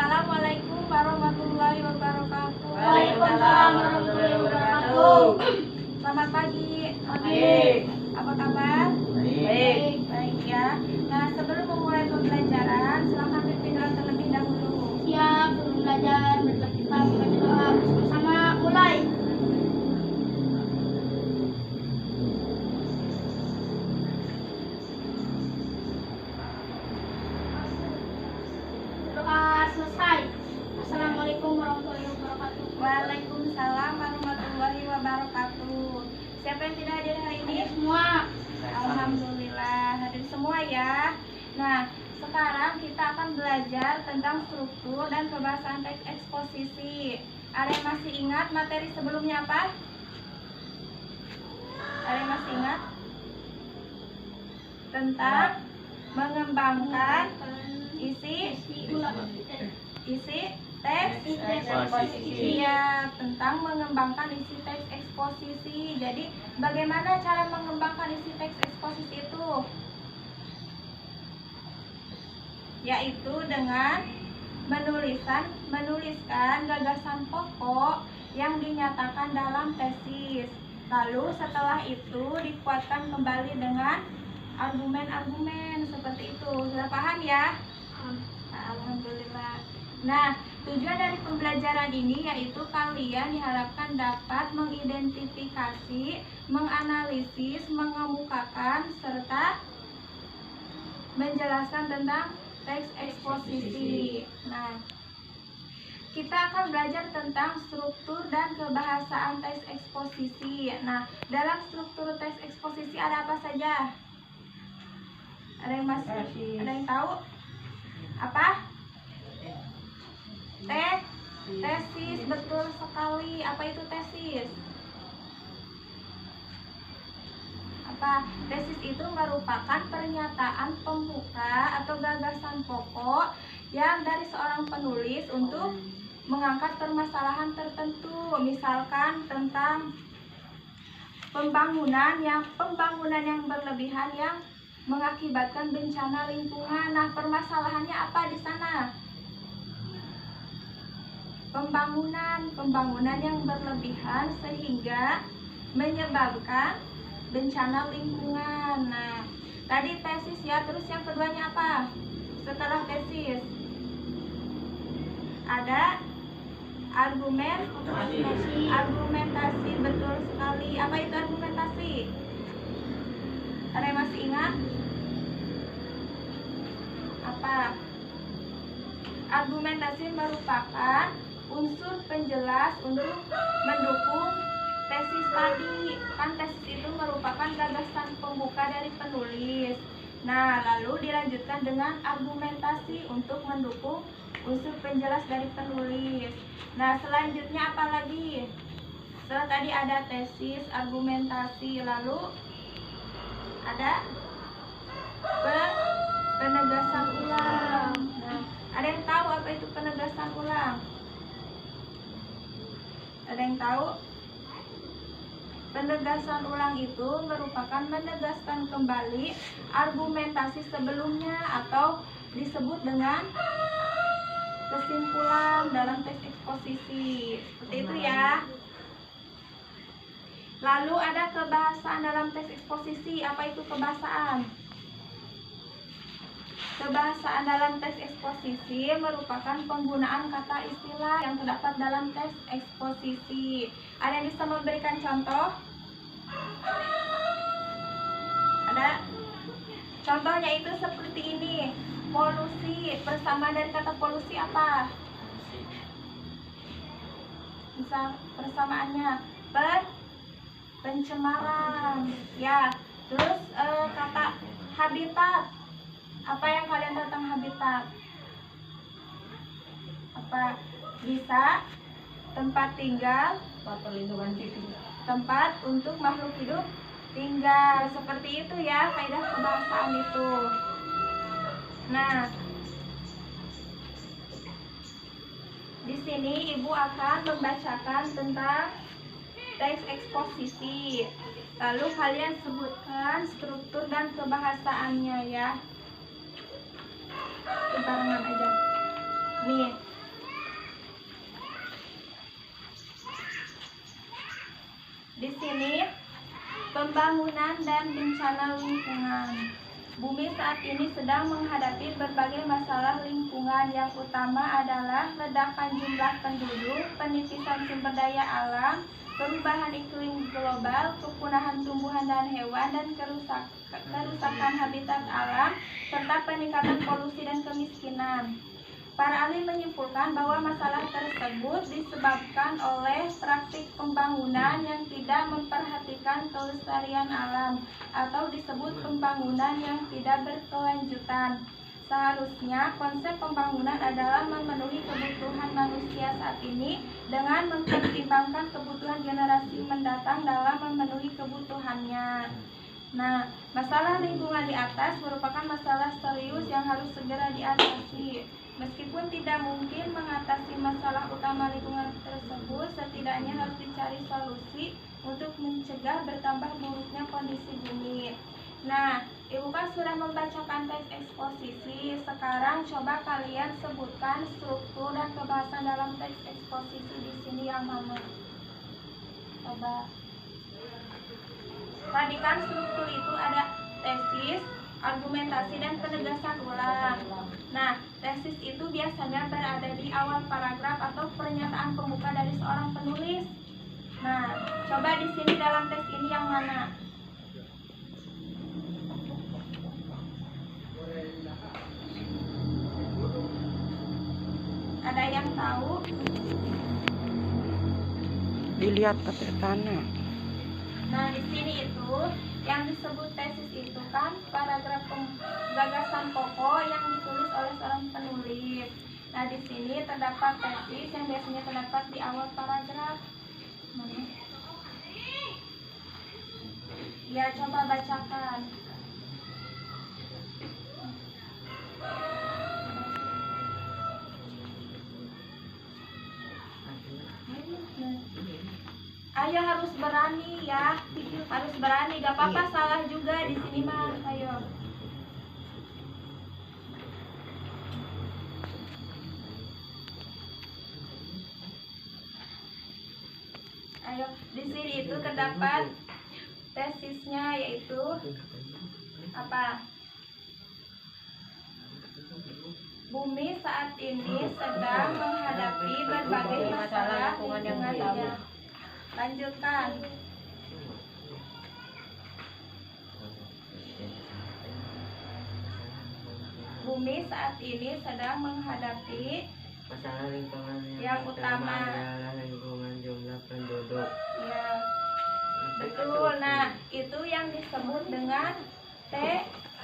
Assalamualaikum warahmatullahi wabarakatuh. Waalaikumsalam warahmatullahi wabarakatuh. Selamat pagi. Baik. Apa kabar? Baik. Baik ya. Nah, sebelum memulai pembelajaran, silakan pimpin doa terlebih dahulu. Siap, sebelum belajar, marilah kita membaca doa bersama. Mulai. Doa selesai. Assalamualaikum warahmatullahi wabarakatuh. Waalaikumsalam warahmatullahi wabarakatuh. Siapa yang tidak hadir hari ini? Semua. Alhamdulillah hadir semua ya. Nah, sekarang kita akan belajar tentang struktur dan pembahasan teks eksposisi. Ada yang masih ingat materi sebelumnya apa? Ada yang masih ingat? Tentang mengembangkan isi teks eksposisi. Iya, tentang mengembangkan isi teks eksposisi. Jadi, bagaimana cara mengembangkan isi teks eksposisi itu? Yaitu dengan menuliskan gagasan pokok yang dinyatakan dalam tesis. Lalu setelah itu dikuatkan kembali dengan argumen-argumen seperti itu. Sudah paham ya? Alhamdulillah. Nah, tujuan dari pembelajaran ini yaitu kalian diharapkan dapat mengidentifikasi, menganalisis, mengemukakan, serta menjelaskan tentang teks eksposisi. Nah, kita akan belajar tentang struktur dan kebahasaan teks eksposisi. Nah, dalam struktur teks eksposisi ada apa saja? Ada yang tahu? Apa? Tesis, betul sekali. Apa itu tesis? Apa? Tesis itu merupakan pernyataan pembuka atau gagasan pokok yang dari seorang penulis untuk mengangkat permasalahan tertentu, misalkan tentang pembangunan yang berlebihan yang mengakibatkan bencana lingkungan. Nah, permasalahannya apa di sana? Pembangunan yang berlebihan sehingga menyebabkan bencana lingkungan. Nah, tadi tesis ya, terus yang keduanya apa? Setelah tesis ada argumentasi, betul sekali. Apa itu argumentasi? Ada yang masih ingat? Apa? Argumentasi merupakan unsur penjelas untuk mendukung tesis tadi. Kan tesis itu merupakan gagasan pembuka dari penulis. Nah, lalu dilanjutkan dengan argumentasi untuk mendukung unsur penjelas dari penulis. Nah, selanjutnya apa lagi? Setelah tadi ada tesis, argumentasi, lalu ada penegasan ulang. Nah, ada yang tahu apa itu penegasan ulang? Ada yang tahu? Penegasan ulang itu merupakan menegaskan kembali argumentasi sebelumnya atau disebut dengan kesimpulan dalam teks eksposisi. Seperti itu ya. Lalu ada kebahasaan dalam teks eksposisi. Apa itu kebahasaan? Kebahasaan dalam teks eksposisi merupakan penggunaan kata istilah yang terdapat dalam teks eksposisi. Ada yang bisa memberikan contoh? Ada? Contohnya itu seperti ini. Polusi. Persamaan dari kata polusi apa? Bisa persamaannya pencemaran. Ya. Terus kata habitat. Apa yang kalian tahu tentang habitat? Apa? Bisa tempat tinggal, tempat untuk makhluk hidup tinggal. Seperti itu ya kaidah kebahasaan itu. Nah, di sini Ibu akan membacakan tentang teks eksposisi. Lalu kalian sebutkan struktur dan kebahasaannya ya. Barengan aja. Nih, Di sini pembangunan dan bencana lingkungan. Bumi saat ini sedang menghadapi berbagai masalah lingkungan. Yang utama adalah ledakan jumlah penduduk, penipisan sumber daya alam, perubahan iklim global, kepunahan tumbuhan dan hewan, dan kerusakan habitat alam, serta peningkatan polusi dan kemiskinan. Para ahli menyimpulkan bahwa masalah tersebut disebabkan oleh praktik pembangunan yang tidak memperhatikan kelestarian alam atau disebut pembangunan yang tidak berkelanjutan. Seharusnya konsep pembangunan adalah memenuhi kebutuhan manusia saat ini dengan mempertimbangkan kebutuhan generasi mendatang dalam memenuhi kebutuhannya. Nah, masalah lingkungan di atas merupakan masalah serius yang harus segera diatasi. Meskipun tidak mungkin mengatasi masalah utama lingkungan tersebut, setidaknya harus dicari solusi untuk mencegah bertambah buruknya kondisi bumi. Nah, Ibu kan sudah membacakan teks eksposisi. Sekarang coba kalian sebutkan struktur dan kebahasan dalam teks eksposisi di sini yang mana? Coba. Tadi kan struktur itu ada tesis, argumentasi, dan penegasan ulang. Nah, tesis itu biasanya berada di awal paragraf atau pernyataan pembuka dari seorang penulis. Nah, coba di sini dalam teks ini yang mana? Ada yang tahu? Dilihat pakai tanah. Nah, di sini itu yang disebut tesis itu kan paragraf gagasan pokok yang ditulis oleh seorang penulis. Nah, di sini terdapat tesis yang biasanya terdapat di awal paragraf. Mana? Ya, coba bacakan. Ayo harus berani ya, harus berani. Gak apa-apa salah juga di sini mah. Ayo. Ayo, di sini itu terdapat tesisnya yaitu apa? Bumi saat ini sedang menghadapi berbagai masalah lingkungannya. Lanjutkan. Bumi saat ini sedang menghadapi masalah lingkungan yang utama adalah lingkungan jumlah penduduk. Ya, betul. Nah, itu yang disebut dengan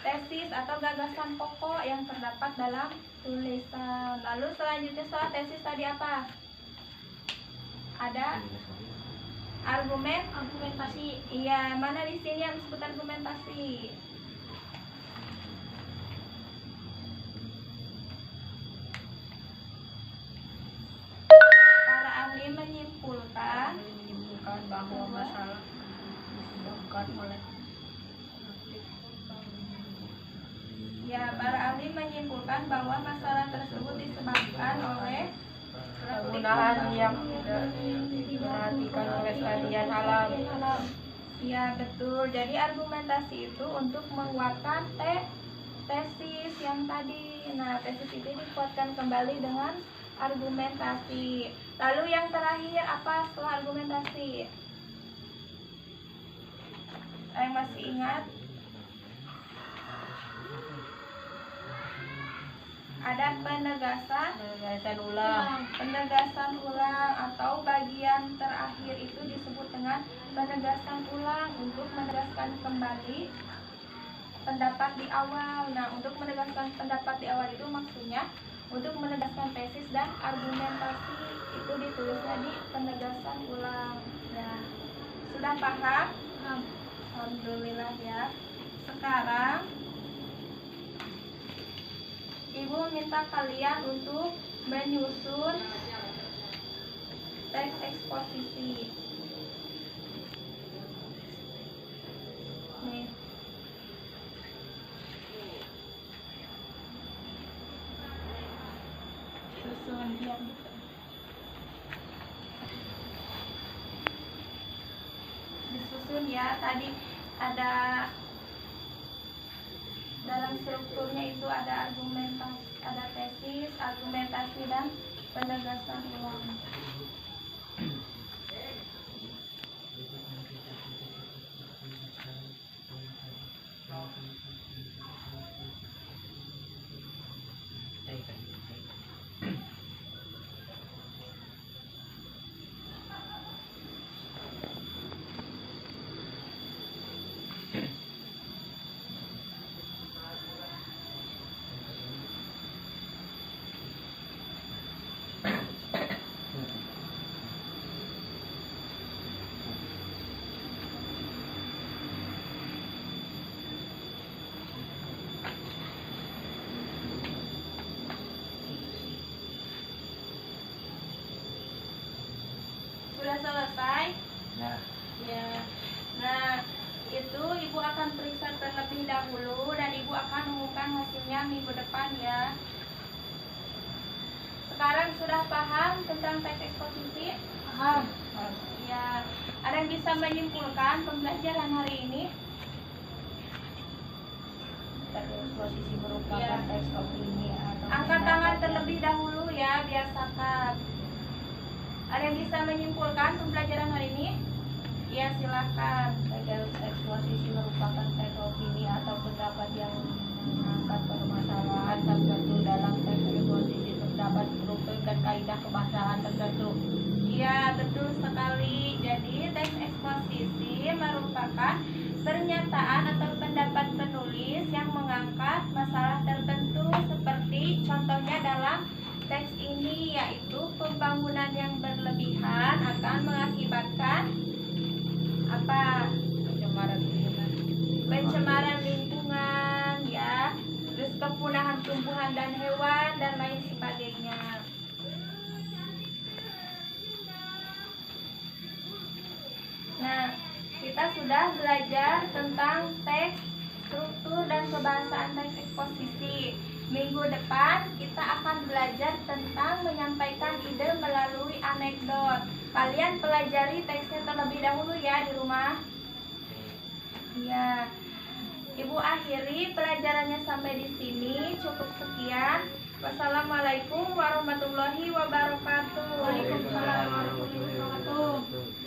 tesis atau gagasan pokok yang terdapat dalam tulisan. Lalu selanjutnya setelah tesis tadi apa? Ada argumentasi. Iya, mana di sini yang disebut argumentasi? Para ahli menyimpulkan bahwa masalah disebabkan oleh para ahli menyimpulkan bahwa masalah tersebut disebabkan oleh penggunaan yang tidak diperhatikan kelestarian alam. Ya, betul. Jadi argumentasi itu untuk menguatkan tesis yang tadi. Nah, tesis itu dikuatkan kembali dengan argumentasi. Lalu yang terakhir apa setelah argumentasi? Yang masih ingat? Ada penegasan ulang atau bagian terakhir itu disebut dengan penegasan ulang untuk menegaskan kembali pendapat di awal. Nah, untuk menegaskan pendapat di awal itu maksudnya untuk menegaskan tesis dan argumentasi itu ditulisnya di penegasan ulang. Nah, sudah paham? Alhamdulillah ya. Sekarang Ibu minta kalian untuk menyusun teks eksposisi. Nih. Susun yang ya. Tadi ada dalam strukturnya itu ada argumentasi, ada tesis, argumentasi dan penegasan ulang. Sudah selesai? Ya. Ya. Nah, itu Ibu akan periksa terlebih dahulu dan Ibu akan umumkan hasilnya minggu depan ya. Sekarang sudah paham tentang teks eksposisi? Paham. Ya. Ada yang bisa menyimpulkan pembelajaran hari ini? Teks eksposisi merupakan Iya. teks opini atau Angkat tangan terlebih dahulu ya, biasakan. Ada yang bisa menyimpulkan pembelajaran hari ini? Ya, silakan. teks eksposisi merupakan teks opini atau pendapat yang mengangkat permasalahan tertentu. Dalam teks eksposisi terdapat struktur dan kaidah kebahasaan tertentu. Iya, betul sekali. Jadi, teks eksposisi merupakan pernyataan atau pendapat penulis yang mengangkat masalah tertentu seperti contohnya dalam teks ini, yaitu pembangunan yang berlebihan akan mengakibatkan apa? Pencemaran lingkungan. Pencemaran lingkungan ya, terus kepunahan tumbuhan dan hewan dan lain sebagainya. Nah, kita sudah belajar tentang teks, struktur dan kebahasaan teks eksposisi. Minggu depan kita akan belajar tentang menyampaikan ide melalui anekdot. Kalian pelajari teksnya terlebih dahulu ya di rumah. Iya. Ibu akhiri pelajarannya sampai di sini. Cukup sekian. Wassalamualaikum warahmatullahi wabarakatuh. Waalaikumsalam warahmatullahi wabarakatuh.